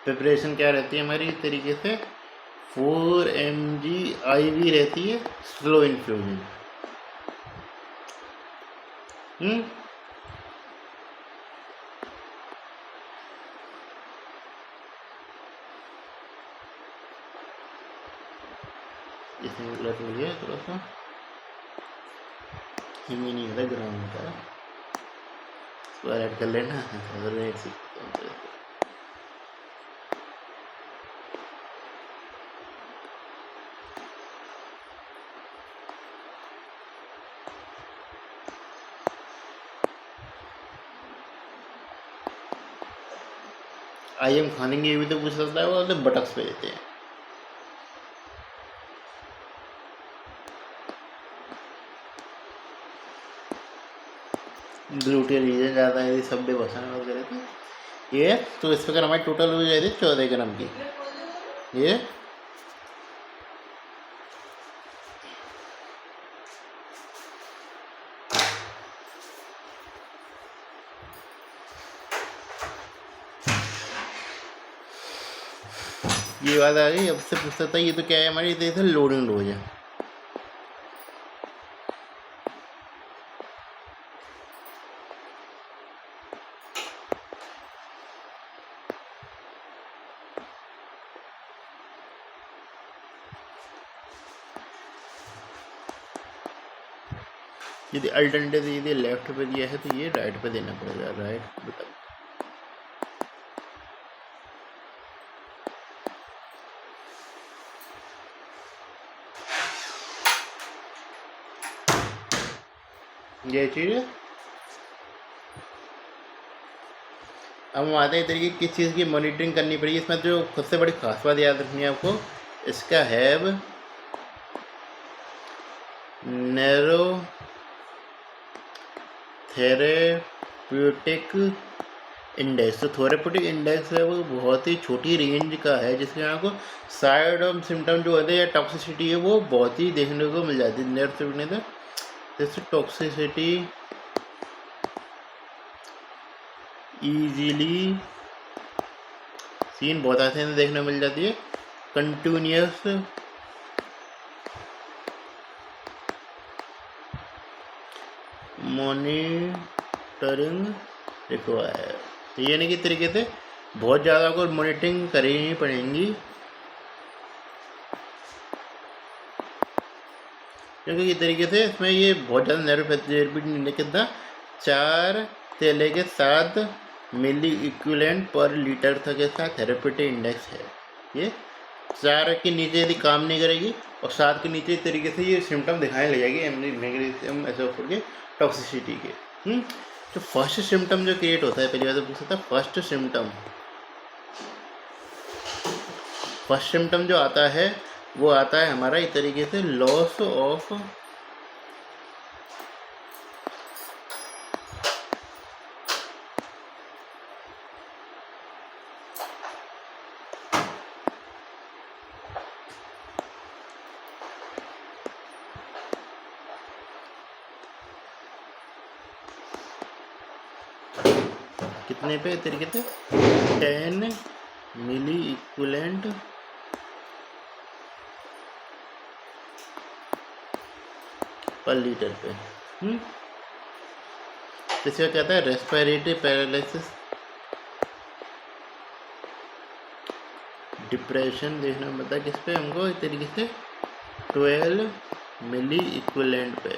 प्रिपरेशन क्या रहती है हमारी इस तरीके से 4 mg IV रहती है, स्लो इन्फ्यूजन। इसमें गलत हो गया थोड़ा सा, हिमी नहीं होता ग्राउंड होता है, इसको ऐड कर लेना। IM खाने की भी तो पूछ सकता है, वो तो बटक्स पे देते हैं। ग्लूटेन रीजन ज़्यादा है, सब बेबसन वगैरह थी ये। तो इस प्रकार हमारी टोटल हो जाती है 14 ग्राम की। ये बात आ गई। अब से पूछ सकता है ये तो क्या है हमारी जैसे लोडिंग डोज है। यदि अल्टरनेटिव यदि लेफ्ट पे दिया है तो ये राइट पे देना पड़ेगा। राइट बताओ, ये चीज़। अब हम आते हैं तरीके किस चीज़ की मॉनिटरिंग करनी पड़ेगी। इसमें जो सबसे बड़ी खास बात याद रखनी है आपको, इसका हैव नैरो थेरेप्यूटिक इंडेक्स। तो थेरेप्यूटिक इंडेक्स है वो बहुत ही छोटी रेंज का है, जिसके आपको साइड ऑफ सिम्टम जो होते हैं या टॉक्सिसिटी है वो बहुत ही देखने को मिल जाती है। नैरो जैसे टॉक्सिसिटी ईजीली सीन बहुत आसानी से देखने मिल जाती है। Continuous monitoring require. तो ये नहीं कि तरीके से बहुत ज़्यादा आपको मॉनिटरिंग करनी पड़ेगी, क्योंकि इस तरीके से इसमें ये बहुत ज़्यादा नैरो कितना 4 से लेके 7 मिली इक्विवेलेंट पर लीटर तक के साथ थेरेप्यूटिक इंडेक्स है। ये 4 के नीचे यदि काम नहीं करेगी और 7 के नीचे इस तरीके से ये सिम्टम दिखाने लग जाएगी मैग्नीशियम एसोफोर के टॉक्सिसिटी के। तो फर्स्ट सिम्टम जो क्रिएट होता है, पहली बात तो पूछ सकता है फर्स्ट सिम्टम जो आता है वो आता है हमारा इस तरीके से लॉस ऑफ कितने पे तरीके से 10 मिली इक्विवेलेंट पर लीटर पे। इसका कहता है रेस्पिरेटरी पैरालिसिस, डिप्रेशन देखना पड़ता है किस पे हमको, इस तरीके से 12 मिली इक्विवेलेंट पे।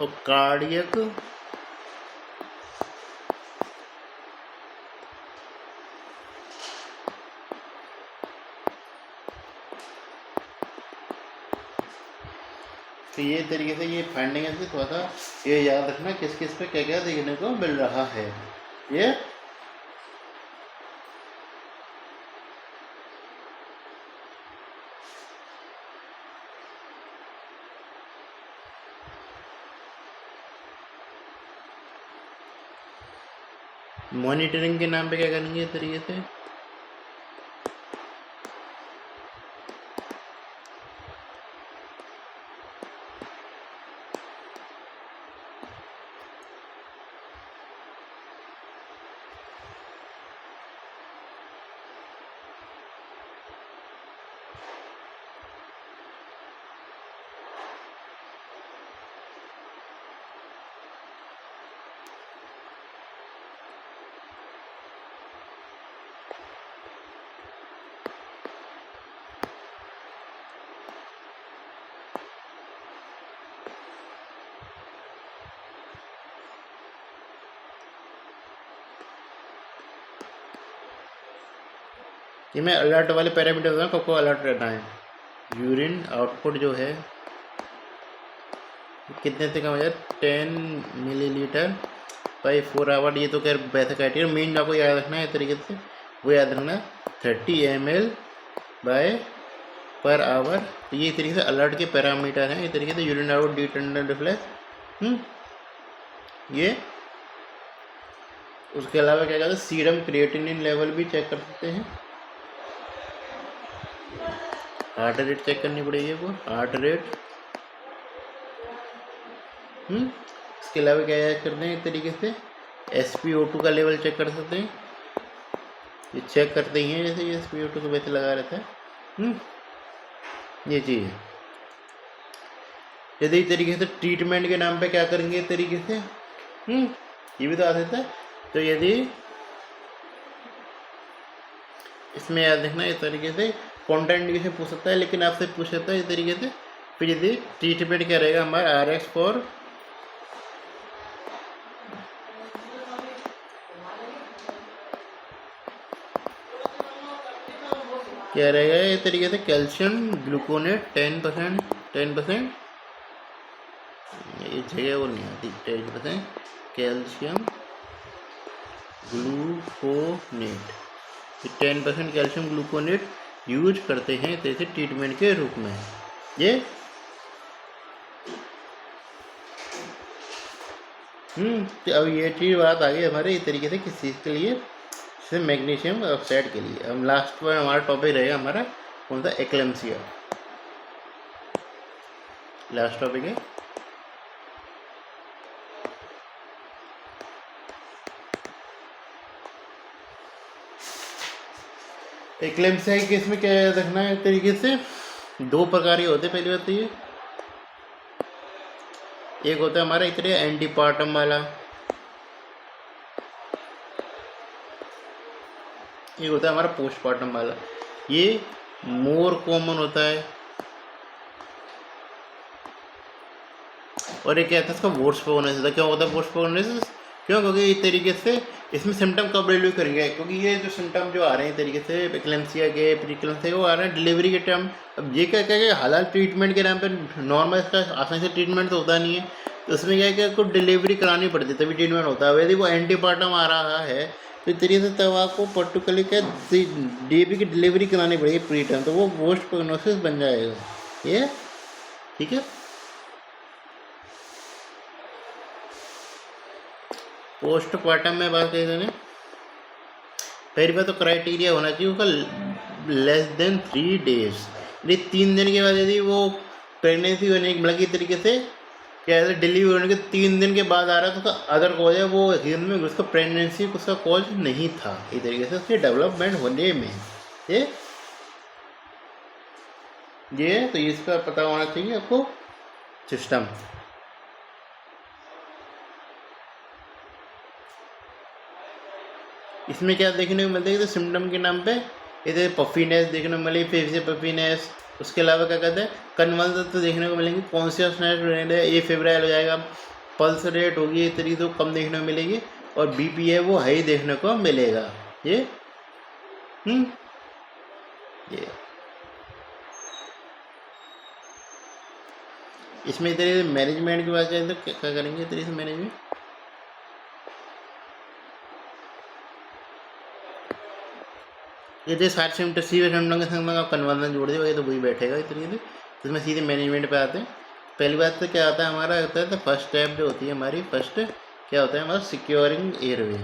और कार्डियक तो ये तरीके से ये फाइंडिंग है, थोड़ा सा ये याद रखना किस किस पे क्या क्या देखने को मिल रहा है। ये मॉनिटरिंग के नाम पे क्या करेंगे इस तरीके से, कि मैं अलर्ट वाले पैरामीटर बताऊँ कब को अलर्ट रहना है। यूरिन आउटपुट जो है कितने से कम हो जाए, 10 मिलीलीटर बाई 4 आवर। ये तो खैर वैसे क्राइटेरिया मेन आपको याद रखना है इस तरीके से, वो याद रखना 30 ml बाय पर आवर। तो ये इस तरीके से अलर्ट के पैरामीटर हैं इस तरीके से। Urine output, D tender reflex, ये उसके अलावा क्या कहते हैं, सीरम क्रिएटिनिन लेवल भी चेक कर सकते हैं। हार्ट रेट चेक करनी पड़ेगी वो, हार्ट रेट। इसके अलावा क्या चेक करते हैं इस तरीके से, SpO2 का लेवल चेक कर सकते हैं। ये चेक करते ही हैं जैसे ये SpO2 को वैसे लगा रहता है। ये चीज़ है। यदि इस तरीके से ट्रीटमेंट के नाम पे क्या करेंगे इस तरीके से, ये भी तो आ सकता है। तो यदि इसमें याद रखना इस तरीके से कॉन्ट्रा इंडिकेशन पूछ सकता है, लेकिन आपसे पूछ सकता है इस तरीके से। फिर यदि ट्रीटमेंट क्या रहेगा हमारा, RX फॉर क्या रहेगा इस तरीके से, कैल्शियम ग्लूकोनेट 10%, ये जगह वो नहीं आती, 10% calcium gluconate, 10% calcium gluconate use करते हैं जैसे ट्रीटमेंट के रूप में। ये तो अब ये चीज़ बात आ गई हमारे इस तरीके से किस चीज़ के लिए, जैसे मैग्नीशियम ऑक्साइड के लिए। हम लास्ट पर हमारा टॉपिक रहेगा हमारा कौन सा, एक्लेम्सिया। लास्ट टॉपिक है एक्लेम्सिया के केस में क्या याद रखना है इस तरीके से, 2 प्रकार के होते हैं। पहली बात तो ये एक होता है हमारा इस तरीके एंटीपार्टम वाला, एक होता है हमारा पोस्टपार्टम वाला। ये मोर कॉमन होता है। और एक कहता है इसका वोर्सपोगोनेसिस। क्या होता है वोर्सपोगोनेसिस, क्यों, क्योंकि इस तरीके से इसमें सिम्टम कब रिलीव करेंगे, क्योंकि ये जो सिम्टम जो आ रहे हैं तरीके से एक्लेम्सिया के, प्रीक्लेम्सिया वो आ रहे हैं डिलीवरी के टाइम। अब ये क्या क्या हालाल ट्रीटमेंट के नाम पे नॉर्मल इसका आसानी से ट्रीटमेंट तो होता नहीं है, तो उसमें क्या है कि आपको डिलीवरी करानी पड़ती है तभी ट्रीटमेंट होता है। यदि वो एंटीपार्टम आ रहा है तो इस तरीके से तब आपको पर्टिकुलरली क्या DAP की डिलीवरी करानी पड़ेगी प्री टाइम, तो वो पोस्ट प्रोग्नोसिस बन जाएगा। ये ठीक है। पोस्टपार्टम में बात करें मैंने, पहली बात तो क्राइटेरिया होना चाहिए उसका लेस देन 3 डेज, यानी 3 दिन के बाद यदि वो प्रेगनेंसी होने की मतलब तरीके से क्या है डिलीवरी होने के 3 दिन के बाद आ रहा है तो उसका अदर कॉज है वो में उसका प्रेगनेंसी उसका कॉज नहीं था। इस तरीके से उसके डेवलपमेंट होने में ये ये है, तो इसका पता होना चाहिए आपको सिस्टम। इसमें क्या देखने को मिलता है, तो सिम्टम के नाम पे इधर पफीनेस देखने को मिलेगी, फेस से पफीनेस। उसके अलावा क्या कहते हैं, कन्वल्सन तो देखने को मिलेंगे, कॉन्शियसनेस ये फेब्राइल हो जाएगा, पल्स रेट होगी इस तरीके तो कम देखने को मिलेगी, और बीपी है वो हाई देखने को मिलेगा। ये ये इसमें इधर मैनेजमेंट की बात करें तो क्या करेंगे इधर से मैनेजमेंट, ये सारे सिम्टम सीधे सिम्टम के संग आप कन्वर्जन जोड़ दे तो वही बैठेगा इस तरीके से। तो इसमें सीधे मैनेजमेंट पे आते हैं। पहली बात तो क्या होता है हमारा, होता है तो फर्स्ट स्टेप जो होती है हमारी, फर्स्ट क्या होता है हमारा, सिक्योरिंग एयरवे।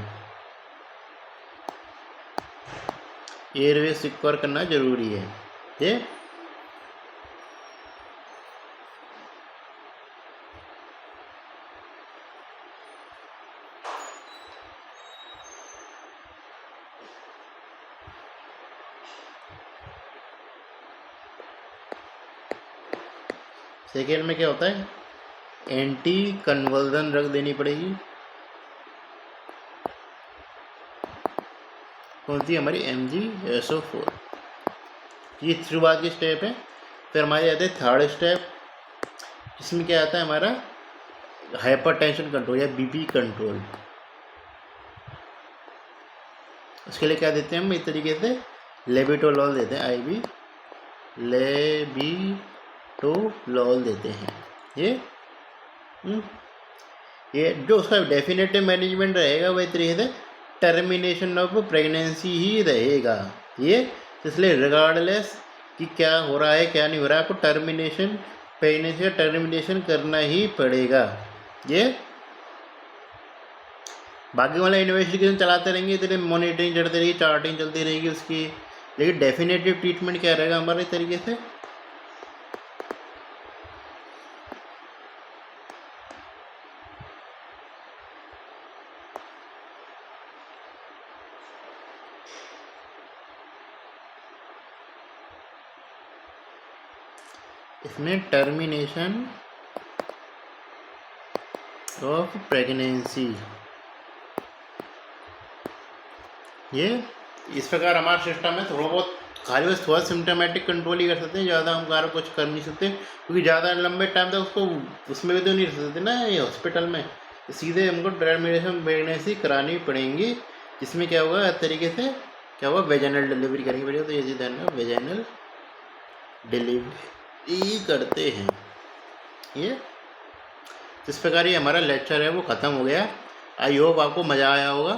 एयरवे सिक्योर करना जरूरी है। ये सेकेंड में क्या होता है, एंटी कन्वर्जन ड्रग देनी पड़ेगी। कौन सी, हमारी MgSO4। ये शुरुआत की स्टेप है। फिर हमारे आते हैं थर्ड स्टेप, इसमें क्या आता है हमारा, हाइपरटेंशन कंट्रोल या बीपी कंट्रोल। उसके लिए क्या देते हैं हम, इस तरीके से लेबिटोलॉल देते हैं, IV लेबिटोलॉल देते हैं। ये जो उसका डेफिनेटिव मैनेजमेंट रहेगा वही तरीके से टर्मिनेशन ऑफ प्रेगनेंसी ही रहेगा। ये इसलिए रिगार्डलेस कि क्या हो रहा है क्या नहीं हो रहा है, आपको प्रेगनेंसी का टर्मिनेशन करना ही पड़ेगा। ये बाकी वाला इन्वेस्टिगेशन चलाते रहेंगे, इतने मॉनिटरिंग चलती रहेगी, चार्टिंग चलती रहेगी उसकी, लेकिन डेफिनेटिव ट्रीटमेंट क्या रहेगा हमारे तरीके से, इसमें टर्मिनेशन ऑफ प्रेगनेंसी। ये इस प्रकार हमारा सिस्टम है। थोड़ा बहुत खाली बस थोड़ा सिम्टोमेटिक कंट्रोल ही कर सकते हैं, ज़्यादा हम कार कुछ कर नहीं सकते, क्योंकि ज़्यादा लंबे टाइम तक उसको उसमें भी तो नहीं रह सकते ना ये हॉस्पिटल में, सीधे हमको टर्मिनेशन प्रेगनेंसी करानी पड़ेंगी। जिसमें क्या होगा इस तरीके से क्या होगा, वेजाइनल डिलीवरी करनी पड़ेगी। तो ये चीज़ ध्यान रखना, वेजाइनल डिलीवरी करते हैं। ये जिस प्रकार ये हमारा लेक्चर है वो ख़त्म हो गया। आई होप आपको मज़ा आया होगा।